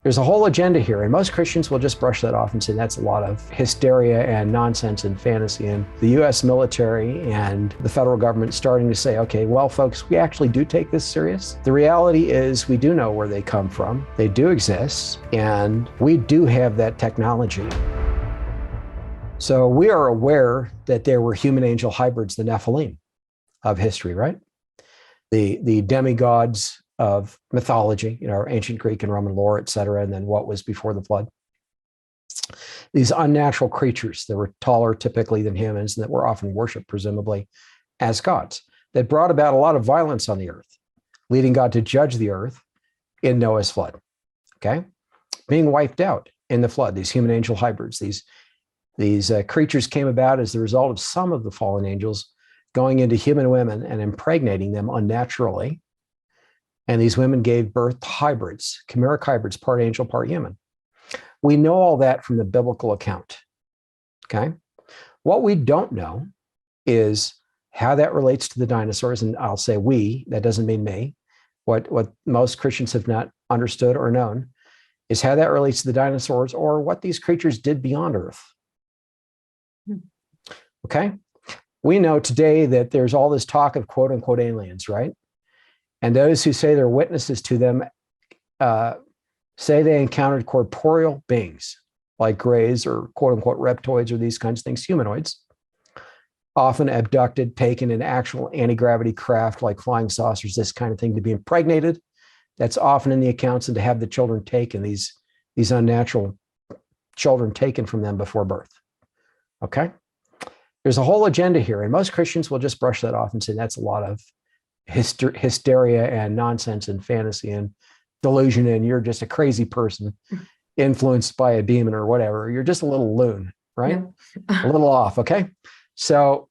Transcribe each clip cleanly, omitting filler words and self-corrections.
There's a whole agenda here, and most Christians will just brush that off and say that's a lot of hysteria and nonsense and fantasy. And the U.S. military and the federal government starting to say, okay, well, folks, we actually do take this serious. The reality is we do know where they come from. They do exist, and we do have that technology. So we are aware that there were human-angel hybrids, the Nephilim of history, right? The demigods of mythology, ancient Greek and Roman lore, et cetera, and then what was before the flood. These unnatural creatures that were taller typically than humans and that were often worshipped, presumably, as gods, that brought about a lot of violence on the earth, leading God to judge the earth in Noah's flood, okay? Being wiped out in the flood, these human angel hybrids, these creatures came about as the result of some of the fallen angels going into human women and impregnating them unnaturally. And these women gave birth to hybrids, chimeric hybrids, part angel, part human. We know all that from the biblical account, okay? What we don't know is how that relates to the dinosaurs, and I'll say we, that doesn't mean me. What most Christians have not understood or known is how that relates to the dinosaurs or what these creatures did beyond Earth, okay? We know today that there's all this talk of quote unquote aliens, right? And those who say they're witnesses to them say they encountered corporeal beings like greys or quote unquote reptoids or these kinds of things, humanoids, often abducted, taken in actual anti-gravity craft like flying saucers, this kind of thing, to be impregnated. That's often in the accounts, and to have the children taken, these unnatural children taken from them before birth, okay? There's a whole agenda here, and most Christians will just brush that off and say that's a lot of hysteria and nonsense and fantasy and delusion, and you're just a crazy person influenced by a demon or whatever. You're just a little loon, right? A little off, okay? So,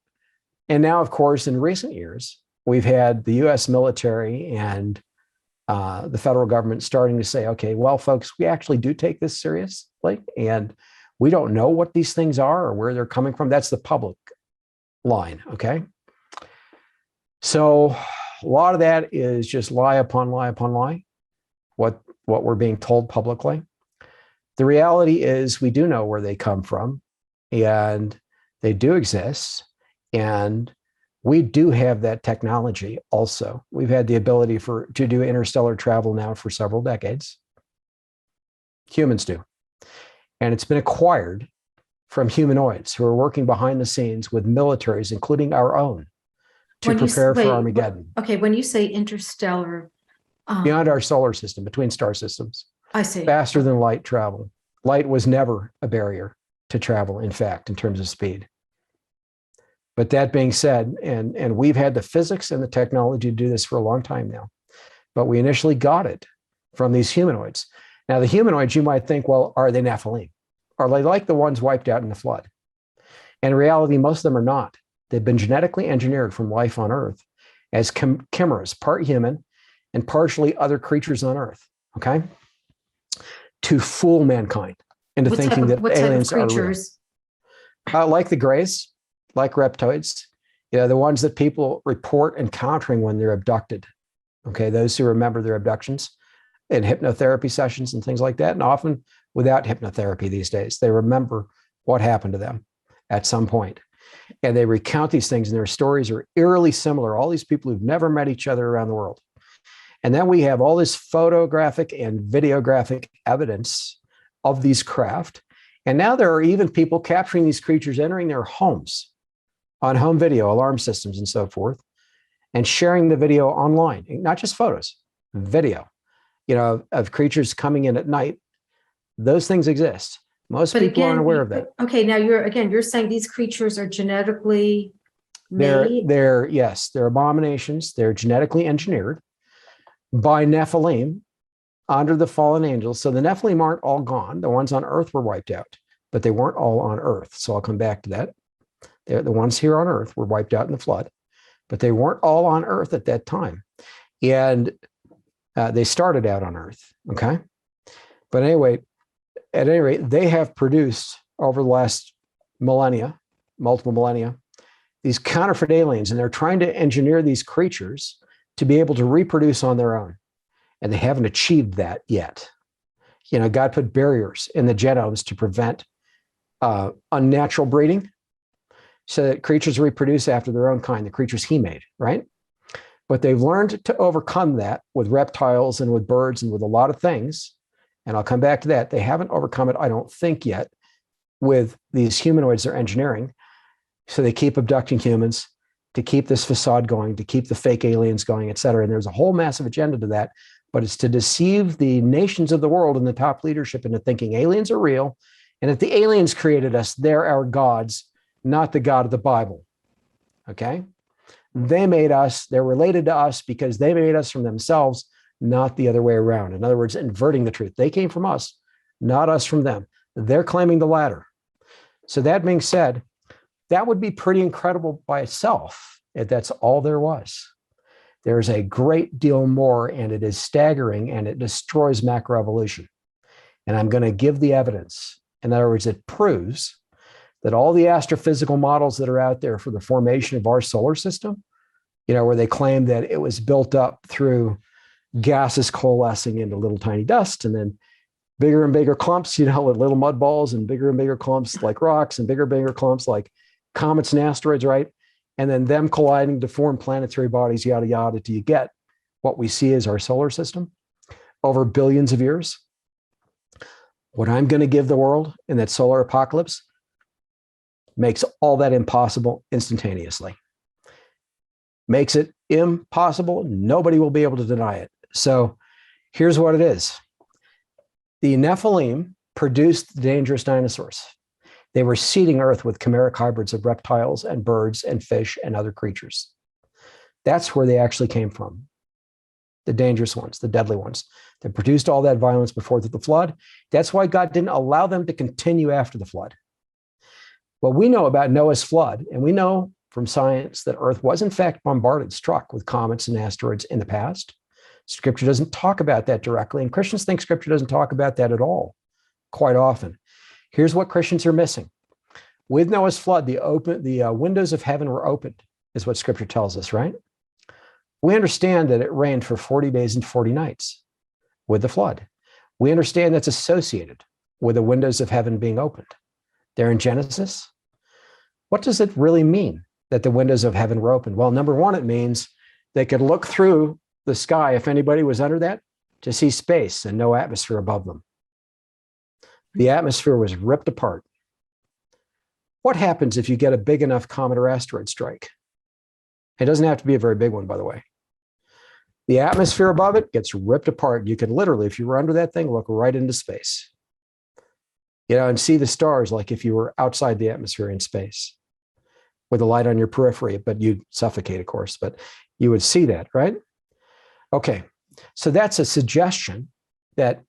and now, of course, in recent years, we've had the U.S. military and the federal government starting to say, okay, well, folks, we actually do take this seriously, and we don't know what these things are or where they're coming from. That's the public line, okay? So a lot of that is just lie upon lie upon lie, what we're being told publicly. The reality is we do know where they come from, and they do exist, and we do have that technology also. We've had the ability to do interstellar travel now for several decades. Humans do. And it's been acquired from humanoids who are working behind the scenes with militaries, including our own, to prepare for Armageddon. Okay, when you say interstellar, beyond our solar system, between star systems. I see. Faster than light travel. Light was never a barrier to travel, in fact, in terms of speed. But that being said, and we've had the physics and the technology to do this for a long time now, but we initially got it from these humanoids. Now, the humanoids, you might think, well, are they Nephilim? Are they like the ones wiped out in the flood? And in reality, most of them are not. They've been genetically engineered from life on Earth as chimeras, part human and partially other creatures on Earth, okay? To fool mankind into thinking that aliens are real. Like the greys, like reptoids, the ones that people report encountering when they're abducted, okay? Those who remember their abductions in hypnotherapy sessions and things like that, and often without hypnotherapy these days. They remember what happened to them at some point. And they recount these things, and their stories are eerily similar. All these people who've never met each other around the world. And then we have all this photographic and videographic evidence of these craft. And now there are even people capturing these creatures entering their homes on home video, alarm systems and so forth, and sharing the video online, not just photos, video, of creatures coming in at night. Those things exist. Most people aren't aware of that. Okay, now you're saying these creatures are genetically made? Yes, they're abominations. They're genetically engineered by Nephilim under the fallen angels. So the Nephilim aren't all gone. The ones on Earth were wiped out, but they weren't all on Earth. So I'll come back to that. The ones here on Earth were wiped out in the flood, but they weren't all on Earth at that time. And they started out on Earth, okay? But anyway, at any rate, they have produced over the last millennia, multiple millennia, these counterfeit aliens, and they're trying to engineer these creatures to be able to reproduce on their own. And they haven't achieved that yet. God put barriers in the genomes to prevent unnatural breeding so that creatures reproduce after their own kind, the creatures he made, right? But they've learned to overcome that with reptiles and with birds and with a lot of things. And I'll come back to that. They haven't overcome it, I don't think, yet with these humanoids they're engineering. So they keep abducting humans to keep this facade going, to keep the fake aliens going, et cetera. And there's a whole massive agenda to that, but it's to deceive the nations of the world and the top leadership into thinking aliens are real. And if the aliens created us, they're our gods, not the God of the Bible. Okay? They made us, they're related to us because they made us from themselves, not the other way around. In other words, inverting the truth. They came from us, not us from them. They're claiming the latter. So that being said, that would be pretty incredible by itself if that's all there was. There's a great deal more, and it is staggering, and it destroys macroevolution. And I'm going to give the evidence. In other words, it proves that all the astrophysical models that are out there for the formation of our solar system, where they claim that it was built up through gases coalescing into little tiny dust, and then bigger and bigger clumps, with little mud balls, and bigger clumps like rocks, and bigger clumps like comets and asteroids, right? And then them colliding to form planetary bodies, yada, yada, till you get what we see as our solar system over billions of years. What I'm going to give the world in that solar apocalypse makes all that impossible instantaneously. Makes it impossible. Nobody will be able to deny it. So here's what it is. The Nephilim produced the dangerous dinosaurs. They were seeding Earth with chimeric hybrids of reptiles and birds and fish and other creatures. That's where they actually came from. The dangerous ones, the deadly ones that produced all that violence before the flood. That's why God didn't allow them to continue after the flood. Well, we know about Noah's flood, and we know from science that Earth was in fact bombarded, struck with comets and asteroids in the past. Scripture doesn't talk about that directly, and Christians think Scripture doesn't talk about that at all, quite often. Here's what Christians are missing. With Noah's flood, the windows of heaven were opened, is what Scripture tells us, right? We understand that it rained for 40 days and 40 nights with the flood. We understand that's associated with the windows of heaven being opened. They're in Genesis. What does it really mean that the windows of heaven were opened? Well, number one, it means they could look through the sky, if anybody was under that, to see space and no atmosphere above them. The atmosphere was ripped apart. What happens if you get a big enough comet or asteroid strike? It doesn't have to be a very big one, by the way. The atmosphere above it gets ripped apart. You could literally, if you were under that thing, look right into space. And see the stars like if you were outside the atmosphere in space with a light on your periphery, but you'd suffocate, of course, but you would see that, right? Okay, so that's a suggestion that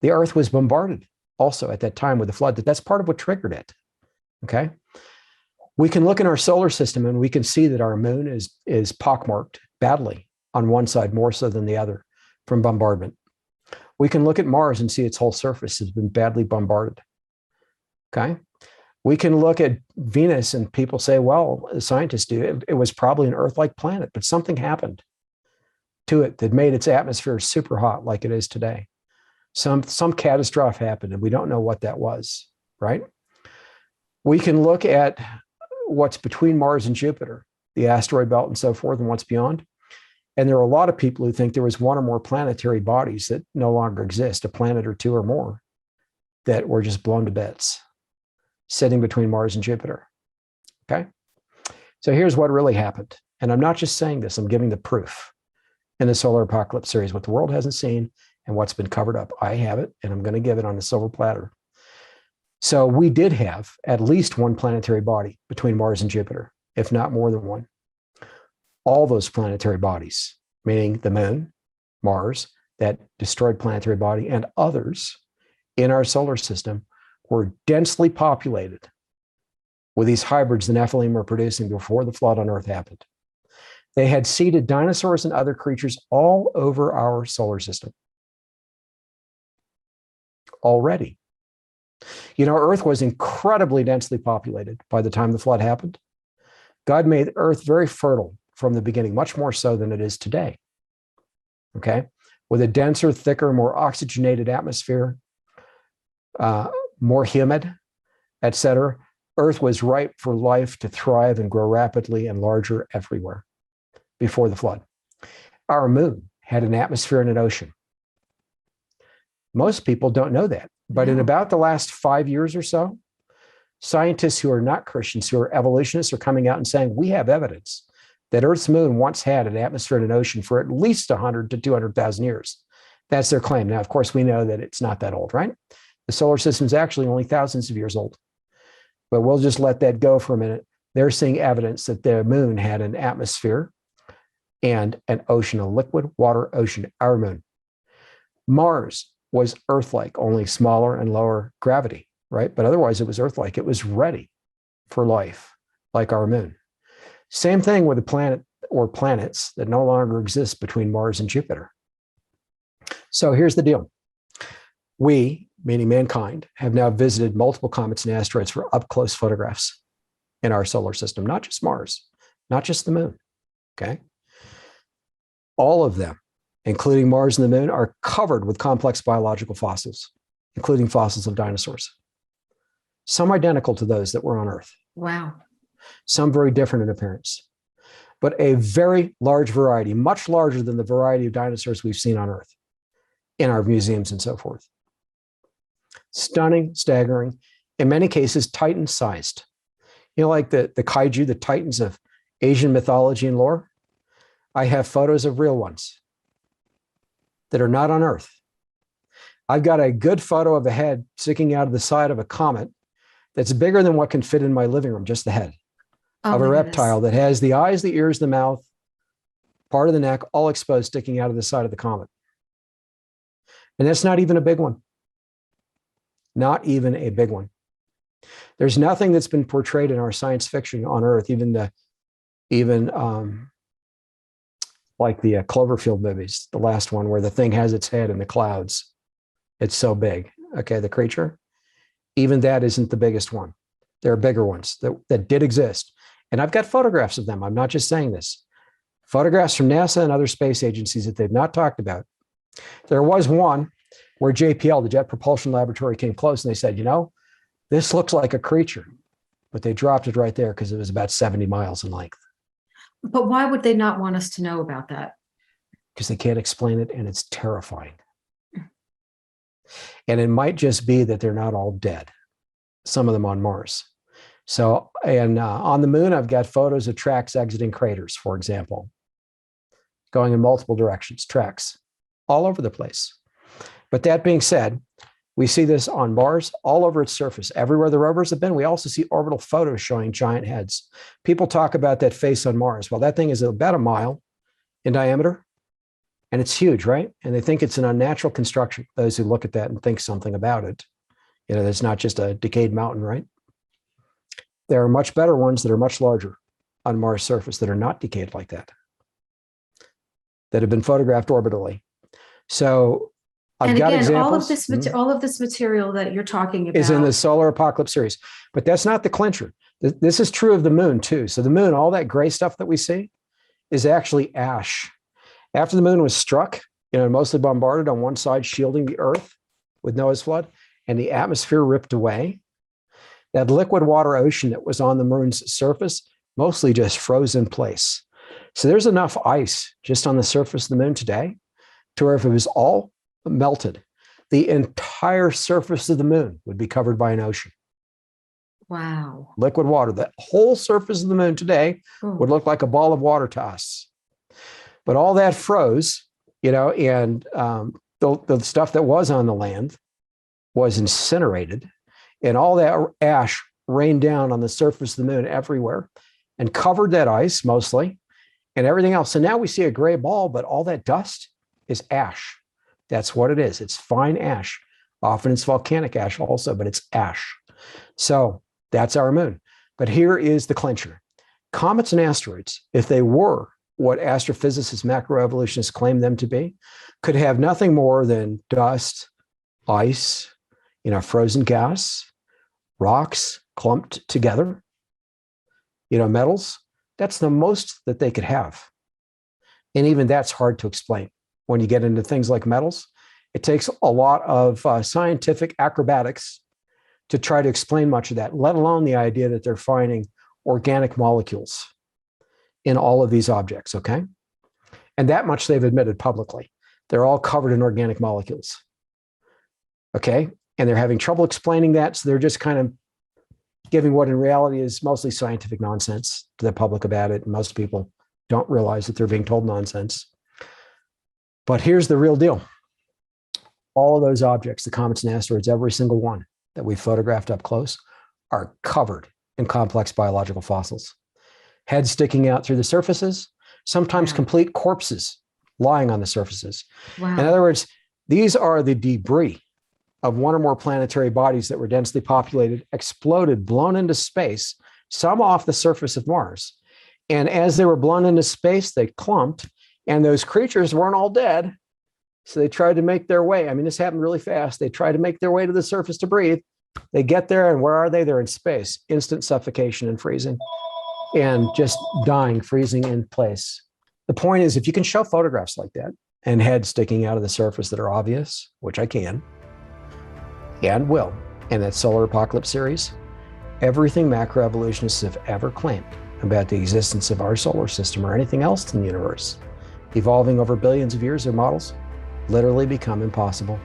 the Earth was bombarded also at that time with the flood, that's part of what triggered it, okay? We can look in our solar system and we can see that our moon is pockmarked badly on one side more so than the other from bombardment. We can look at Mars and see its whole surface has been badly bombarded. Okay. We can look at Venus and people say, well, the scientists do, it was probably an Earth-like planet, but something happened to it that made its atmosphere super hot like it is today. Some catastrophe happened and we don't know what that was, right? We can look at what's between Mars and Jupiter, the asteroid belt and so forth, and what's beyond. And there are a lot of people who think there was one or more planetary bodies that no longer exist, a planet or two or more, that were just blown to bits, sitting between Mars and Jupiter, okay? So here's what really happened. And I'm not just saying this, I'm giving the proof in the Solar Apocalypse series, what the world hasn't seen and what's been covered up. I have it, and I'm going to give it on a silver platter. So we did have at least one planetary body between Mars and Jupiter, if not more than one. All those planetary bodies, meaning the moon, Mars, that destroyed planetary body, and others in our solar system were densely populated with these hybrids the Nephilim were producing before the flood on Earth happened. They had seeded dinosaurs and other creatures all over our solar system already. Earth was incredibly densely populated by the time the flood happened. God made Earth very fertile from the beginning, much more so than it is today, okay? With a denser, thicker, more oxygenated atmosphere, more humid, etc. Earth was ripe for life to thrive and grow rapidly and larger everywhere before the flood. Our moon had an atmosphere and an ocean. Most people don't know that. But in about the last 5 years or so, scientists who are not Christians, who are evolutionists, are coming out and saying, we have evidence that Earth's moon once had an atmosphere and an ocean for at least 100 to 200,000 years. That's their claim. Now, of course, we know that it's not that old, right? The solar system is actually only thousands of years old. But we'll just let that go for a minute. They're seeing evidence that the moon had an atmosphere and an ocean, a liquid water ocean, our moon. Mars was Earth-like, only smaller and lower gravity, right? But otherwise, it was Earth-like. It was ready for life, like our moon. Same thing with a planet or planets that no longer exist between Mars and Jupiter. So here's the deal. We, meaning mankind, have now visited multiple comets and asteroids for up-close photographs in our solar system, not just Mars, not just the moon, okay? All of them, including Mars and the moon, are covered with complex biological fossils, including fossils of dinosaurs. Some identical to those that were on Earth. Wow. Some very different in appearance, but a very large variety, much larger than the variety of dinosaurs we've seen on Earth in our museums and so forth. Stunning, staggering, in many cases, Titan-sized. You know, like the kaiju, the titans of Asian mythology and lore? I have photos of real ones that are not on Earth. I've got a good photo of a head sticking out of the side of a comet that's bigger than what can fit in my living room, just the head, of a reptile that has the eyes, the ears, the mouth, part of the neck, all exposed, sticking out of the side of the comet. And that's not even a big one. Not even a big one. There's nothing that's been portrayed in our science fiction on Earth, even like the Cloverfield movies, the last one where the thing has its head in the clouds. It's so big. Okay, the creature, even that isn't the biggest one. There are bigger ones that did exist. And I've got photographs of them. I'm not just saying this. Photographs from NASA and other space agencies that they've not talked about. There was one where JPL, the Jet Propulsion Laboratory, came close and they said, you know, this looks like a creature, but they dropped it right there because it was about 70 miles in length. But why would they not want us to know about that? Because they can't explain it and it's terrifying. And it might just be that they're not all dead. Some of them on Mars. So, and on the moon, I've got photos of tracks exiting craters, for example, going in multiple directions, tracks all over the place. But that being said, we see this on Mars, all over its surface. Everywhere the rovers have been, we also see orbital photos showing giant heads. People talk about that face on Mars. Well, that thing is about a mile in diameter, and it's huge, right? And they think it's an unnatural construction, those who look at that and think something about it. You know, it's not just a decayed mountain, right? There are much better ones that are much larger on Mars' surface that are not decayed like that have been photographed orbitally. So I've got examples. All of this material that you're talking about is in the Solar Apocalypse series, but that's not the clincher. This is true of the moon too. So the moon, all that gray stuff that we see is actually ash. After the moon was struck, you know, mostly bombarded on one side, shielding the Earth with Noah's flood, and the atmosphere ripped away, that liquid water ocean that was on the moon's surface mostly just froze in place. So there's enough ice just on the surface of the moon today to where if it was all melted, the entire surface of the moon would be covered by an ocean. Wow. Liquid water. The whole surface of the moon today would look like a ball of water to us. But all that froze, you know, and the stuff that was on the land was incinerated, and all that ash rained down on the surface of the moon everywhere and covered that ice mostly and everything else. So now we see a gray ball, but all that dust is ash. That's what it is. It's fine ash. Often it's volcanic ash also, but it's ash. So that's our moon. But here is the clincher. Comets and asteroids, if they were what astrophysicists, macroevolutionists claim them to be, could have nothing more than dust, ice, you know, frozen gas, rocks clumped together, you know, metals. That's the most that they could have. And even that's hard to explain when you get into things like metals It takes a lot of scientific acrobatics to try to explain much of that, let alone the idea that they're finding organic molecules in all of these objects, okay? And that much they've admitted publicly. They're all covered in organic molecules, okay? And they're having trouble explaining that, so they're just kind of giving what in reality is mostly scientific nonsense to the public about it, and most people don't realize that they're being told nonsense. But here's the real deal. All of those objects, the comets and asteroids, every single one that we photographed up close, are covered in complex biological fossils. Heads sticking out through the surfaces, sometimes complete corpses lying on the surfaces. Wow. In other words, these are the debris of one or more planetary bodies that were densely populated, exploded, blown into space, some off the surface of Mars. And as they were blown into space, they clumped, and those creatures weren't all dead. So they tried to make their way. I mean, this happened really fast. They tried to make their way to the surface to breathe. They get there, and where are they? They're in space. Instant suffocation and freezing, and just dying, freezing in place. The point is, if you can show photographs like that and heads sticking out of the surface that are obvious, which I can and will, in that solar apocalypse series, everything macroevolutionists have ever claimed about the existence of our solar system or anything else in the universe, evolving over billions of years of models, literally become impossible.